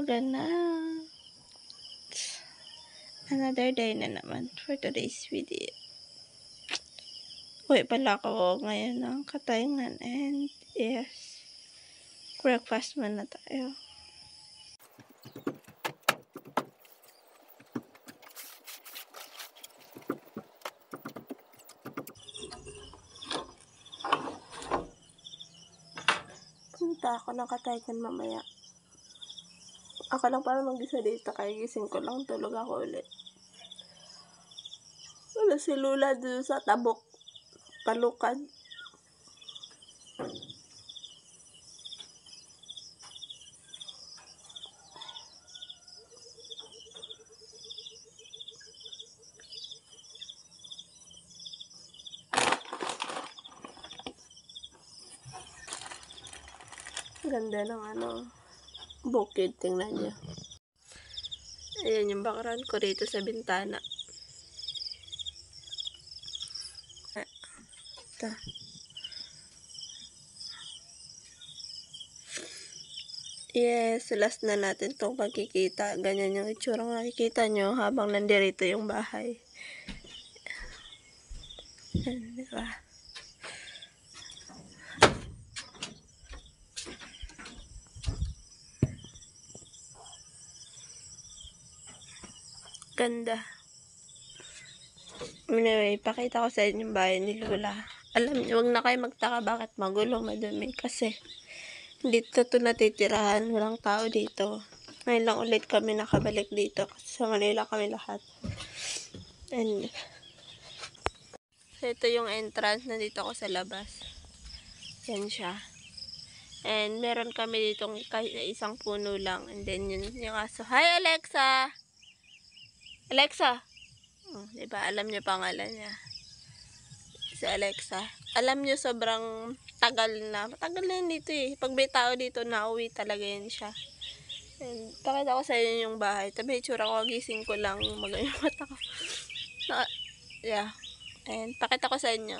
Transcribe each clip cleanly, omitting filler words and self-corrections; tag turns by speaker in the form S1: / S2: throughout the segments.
S1: umaga na. Another day na naman for today's video. Uwi pala ako ngayon ng Katayngan and yes, breakfast muna tayo. Punta ako ng Katayngan mamaya. Ako lang parang mag-isa dito, kaya gising ko lang, tulog ako ulit. Wala si Lula doon sa tabok, palukad. Ganda ng bukid, tingnan niyo. Ayan yung background ko rito sa bintana. Ito. Yes, last na natin itong pagkikita. Ganyan yung itsura makikita nyo habang nandirito yung bahay. Ayan, diba? Ganda. Anyway, pakita ko sa inyo yung bahay ni Lula. Alam niyo, huwag na kayo magtaka bakit magulo, madumi. Kasi dito to natitirahan. Walang tao dito. Ngayon lang ulit kami nakabalik dito. Kasi sa Manila kami lahat. And so ito yung entrance. Nandito ako sa labas. Yan siya. And meron kami ditong isang puno lang. And then yun yung aso. Hi, Alexa! Alexa! Oh, diba? Alam niyo pangalan niya. Si Alexa. Alam niyo sobrang tagal na. Matagal na yun dito eh. Pag may tao dito, nauwi talaga yun siya. And pakita ko sa inyo yung bahay. Tabi, itsura ko, gising ko lang. Magayong mata ko. Yeah. And pakita ko sa inyo.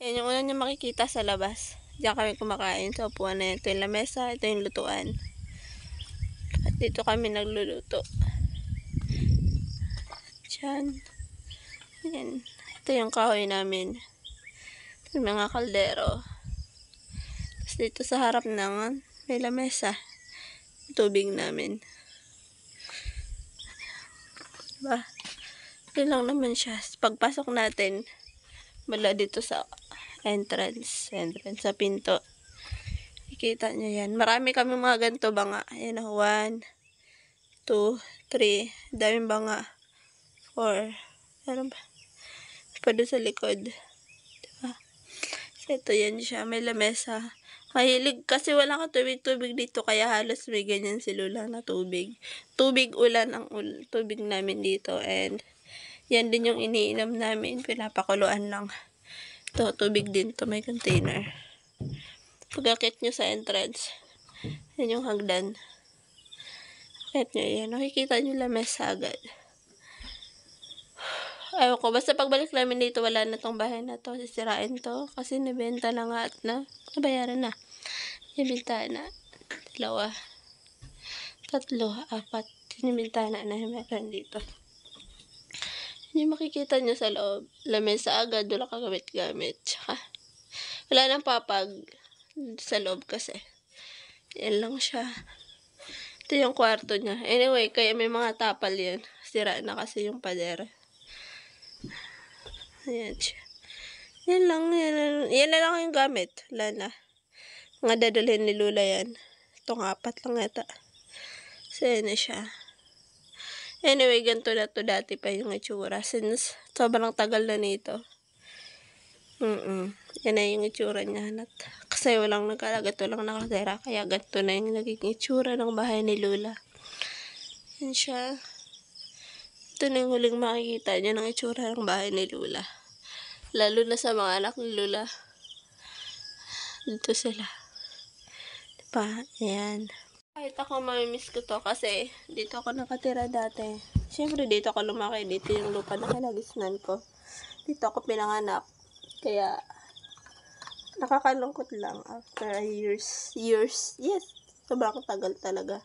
S1: Yan yung una niyo makikita sa labas. Diyan kami kumakain. So, upuan na ito yung lamesa. Ito yung lutuan. At dito kami nagluluto. Diyan. Yan. Ito yung kahoy namin. Ito yung mga kaldero. Tapos dito sa harap ng may lamesa. Tubig namin. Diba? Ito lang naman siya. Pagpasok natin, mula dito sa entrance sa pinto. Ikita nyo yan. Marami kami mga ganito banga. Ayan o. 1, 2, 3. Daming banga. 4. Meron ba? Pa doon sa likod. Diba? So, ito yan siya. May lamesa. Mahilig kasi wala ka tubig dito. Kaya halos may ganyan si Lula na tubig. Tubig ulan ang tubig namin dito. And yan din yung iniinom namin. Pinapakuluan lang. Ito, tubig din to. May container. Pag-akit nyo sa entrance. Yan yung hagdan. Akit nyo yan. Nakikita nyo lamesa agad. Ayaw ko. Basta pagbalik namin dito, wala na tong bahay na to. Sisirain to. Kasi nabenta na nga at nabayaran na. Nabenta na. 2, 3, 4. Nabenta na meron dito. Yung makikita nyo sa loob. Lamesa agad. Wala kagamit-gamit. Tsaka wala nang papag sa loob kasi. Yan lang siya. Ito yung kwarto niya. Anyway, kaya may mga tapal yan. Sira na kasi yung pader. Ayan siya. Yan lang. Yan na lang yung gamit. Wala na. Mga dadalhin ni Lula yan. Itong 4 lang yata. So, yan na siya. Anyway, ganito na to dati pa yung itsura. Since sobrang tagal na nito. Yan na yung itsura niya. Kasi walang nagkalagat, walang nakatira. Kaya ganito na yung naging itsura ng bahay ni Lula. Yan siya. Ito na yung huling makikita niyo ng itsura ng bahay ni Lula. Lalo na sa mga anak ni Lula. Dito sila. Diba? Ayan. Kahit ako mamimiss ko to kasi dito ako nakatira dati. Siyempre dito ako lumaki. Dito yung lupa na kinagisnan ko. Dito ako pinanganak. Kaya nakakalungkot lang after years. Yes, sobrang tagal talaga.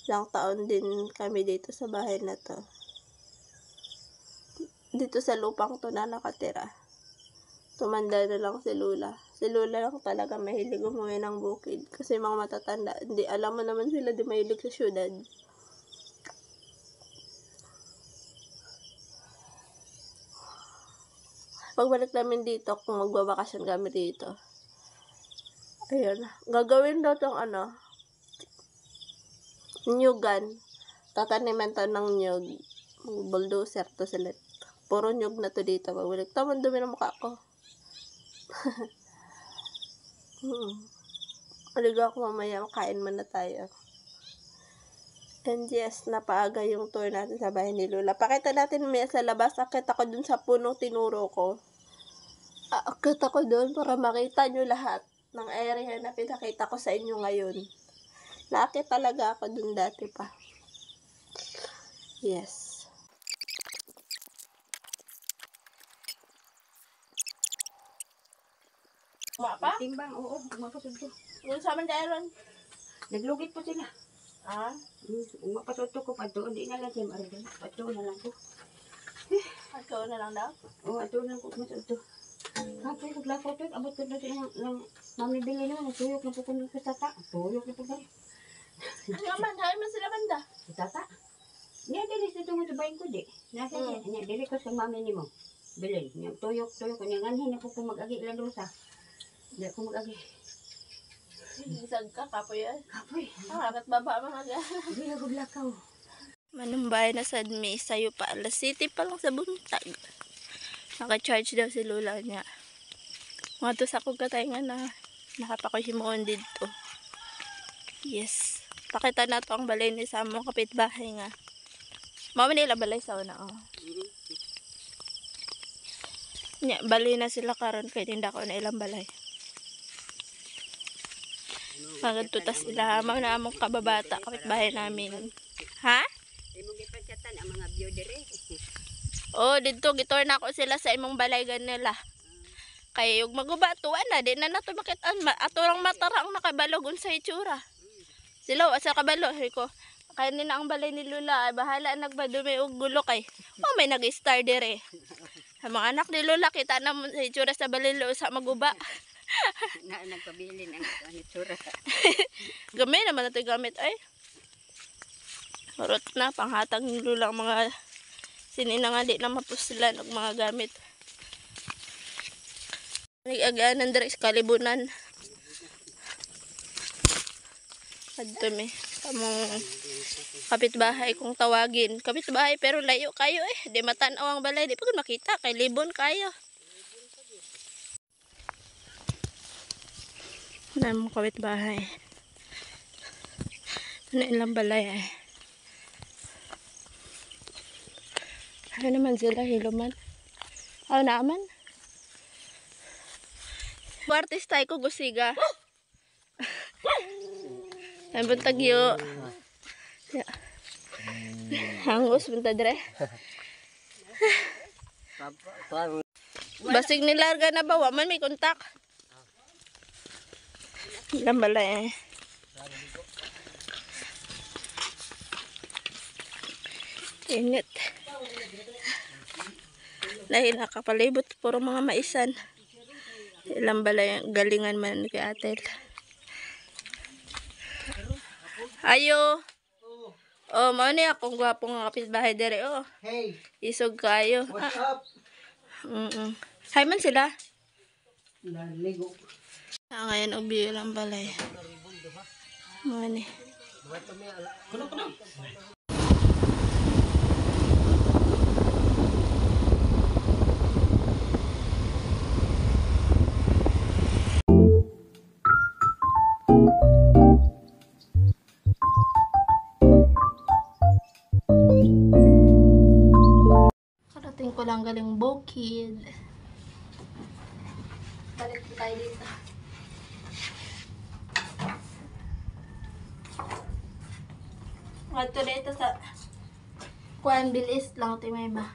S1: Ilang taon din kami dito sa bahay na to. Dito sa lupang to na nakatira. Tumanda na lang si Lula. Si Lula lang talaga mahilig umuwi ng bukid. Kasi mga matatanda, hindi, alam mo naman sila di mahilig sa syudad. Pagbalik namin dito, kung magbabakasyon kami dito, ayun, gagawin daw tong nyugan. Tataniman to ng nyug. Bulldozer to sila. Puro nyug na to dito. Pagbalik, tamang dumi ng mukha ko. Aliga ako mamaya, makain muna tayo. And yes, napaaga yung tour natin sa bahay ni Lula. Pakita natin may sa labas. Akit ako dun sa punong tinuro ko. Akit ako dun para makita nyo lahat ng area na pinakita ko sa inyo ngayon. Naakit talaga ako dun dati pa. Yes. Mapa?
S2: Timbang, oo, umapasod ko.
S1: Yung sa man dahil
S2: Naglugit po sila.
S1: umapasod
S2: Umapasod ko pa doon. Di na lang siya maridon. Pato na lang ko.
S1: ikaw na lang daw.
S2: Oo, ato na lang ko masod to. Kapag naglako to, abot ko na siya ng mamibili naman. Tuyok na po ko ng kasata. Tuyok na po ba?
S1: Nga man, hay man sila banda.
S2: Kasata? Niya, dili sa tungo sa bayan ko di. Nasa niya, dili ko sa mami ni mo. Bilin. Niya, tuyok. Niya, nganhin ako kung mag-agi lang doon sa. Hindi ako mag-agi.
S1: Isag ka, kapoy yan.
S2: Kapoy.
S1: Hanggat baba mga ga.
S2: Hindi ako lakaw.
S1: Manumbay na sa may sayo pa. Alas City pa lang sa buntag. Naka-charge daw si Lula niya. Mga to sa kong katayngan na nakapakuhimuon dito. Yes. Pakita na to ang balay ni sa mong kapitbahay nga. Mama nila balay sa una. Nya, balay na sila karon kaya hindi ako na ilang balay. Magatutas sila. Mama na among kababata kapitbahay namin. Ha?
S2: Imong gipansatan ang mga view dire.
S1: Oh, dito gitor na ako sila sa imong balay ganila. Kay yung maguba tuwa na di na nato makitaan ato lang matara ang nakabalog unsa itsura. Sila wa sa kabalo ko. Kaya ni na ang balay ni Lula ay bahala nagbadumi og gulo kay. Oh, may nag-star dire. Sa mga anak ni Lula kita na mo sa itsura sa balay sa maguba.
S2: Na nagpabilin ang itsura.
S1: Gamay naman nato gamit ay. Marot na panghatag ni Lula ang mga sininangali na mapuslan og mga gamit. Nag-agaanan diri sa kalibunan. Adto mi among kapitbahay kung tawagin. Kapitbahay pero layo kayo eh. Di matan-aw ang balay. Di pa ko makita kay libon kayo. Namong kapitbahay. Ano ilang balay eh. Ano naman sila hiluman? Ano naaman? Artist tayo ko gusiga. Ay buntag yo. Hangos buntag dire. Basig nilarga na ba? Waman may kontak. Ilang balay eh. Init. Dahil nakapalibot puro mga maisan. Ilang balay galingan man kay Atel. Ayo. Oh, mao ni akong gwapong kapitbahay dire oh.
S3: Hey,
S1: Isog kayo.
S3: what's up?
S1: Hay man sila.
S3: Naligo.
S1: Ngayon og biyo lang balay. Mao ni. Karating ko lang galing bukid. Balik tayo dito. Ato dito sa Kuan Bilis lang ito may ba.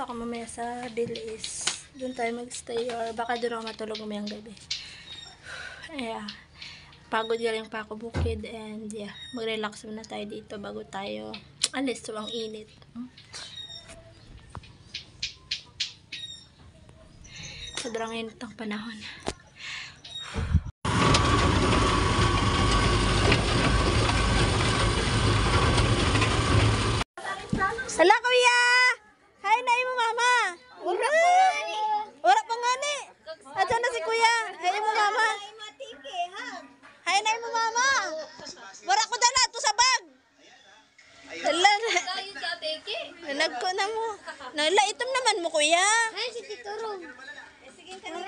S1: pupunta ako mamaya sa Dilis. Doon tayo magstay or baka doon ako matulog mamayang gabi. Yeah. Pagod galing pa ako bukid and yeah, mag-relax muna tayo dito bago tayo alis. So, ang init. Sobrang init ng panahon. Hala, kuya! Hi, nai mo, mama! Ura pa nga ni! Ato na si kuya! Hi, mo, mama! Hi, nai mo, mama! Wara ko dala! Ito sa bag! Hala, nagko na mo. Nalaitom naman mo, kuya!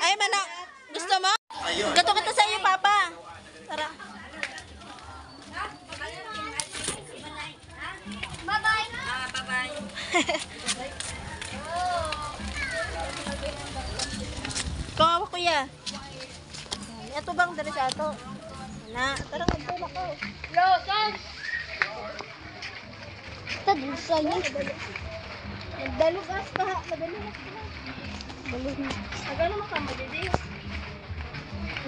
S1: Ay, mana! Gusto mo? Gato-gato sa iyo, papa! Tara! Kawawa kuya. Ato bang dari sa ato? Na, tara magtulak ko. Losan. Tadlusan ni. Dalugas pa, madali na. Dalug na. Agano mo kamo didi?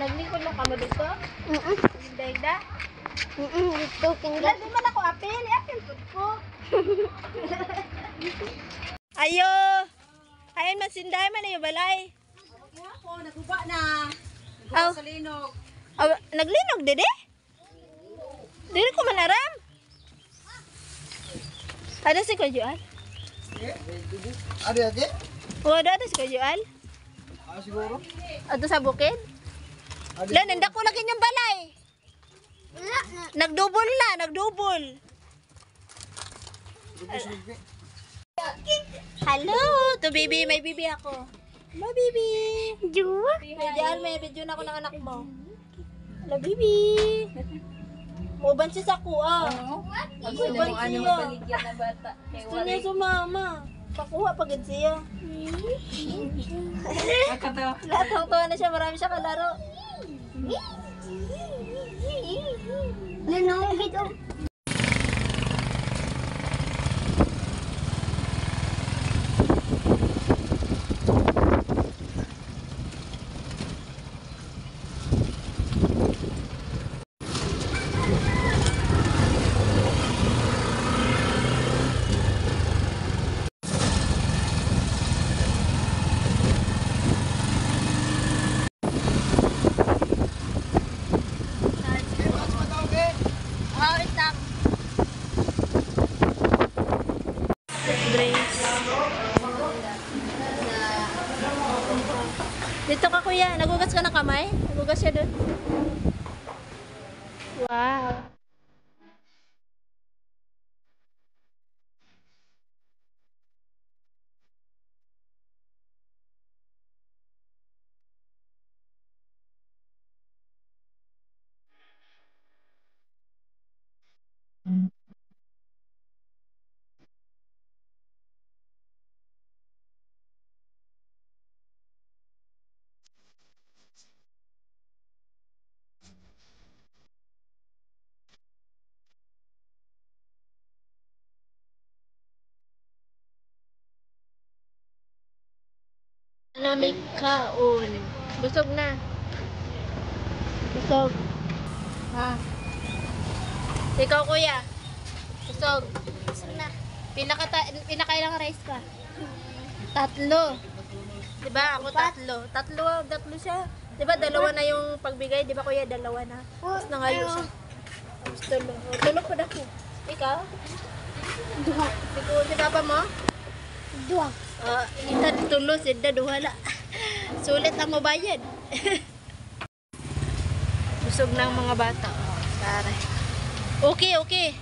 S1: Naglingkod lang kamo dito? Dayda. Dito kingga. Di man ako apil, apil pud ko. Ayo. Ayon man sinday man ayo balay.
S3: Ako, naguba na.
S1: Aw.
S3: Sa linog.
S1: Aw, naglinog dede? Dili ko manaram. Ada si Kajual?
S3: Ade.
S1: Wala ada si Kajual?
S3: Siguro.
S1: Ato sa bukid? Lan, nanda ko lagi niyang balay. Nagdubol na, nagdubol. Hello, to baby, may bibi ako. Hello, baby. Juwa. Diyan, may video na ako ng anak mo. Hello, baby. Uban siya sa kuha. Uban siya. Gusto niya sumama. Pakuha pagod siya. Lahat ng tuwa na siya, marami siya kalaro. Nanongit oh. Dito ka kuya, nagugas ka ng kamay? Nagugas siya doon. Wow. Namig kaon. Busog na. Busog. Ha? Ikaw kuya. Busog. Busog na. Pinakailang rice ka? Tatlo. Diba? Ako tatlo. Tatlo siya. Diba dalawa na yung pagbigay? Diba kuya dalawa na? Tapos nangayo siya. Tapos tulog. Tulog pa na ko. Ikaw? Duha. Si papa mo? Duha. Kita tulo sida duhala. Sulit ang mabayad. Busog ng mga bata. Tara. Okay.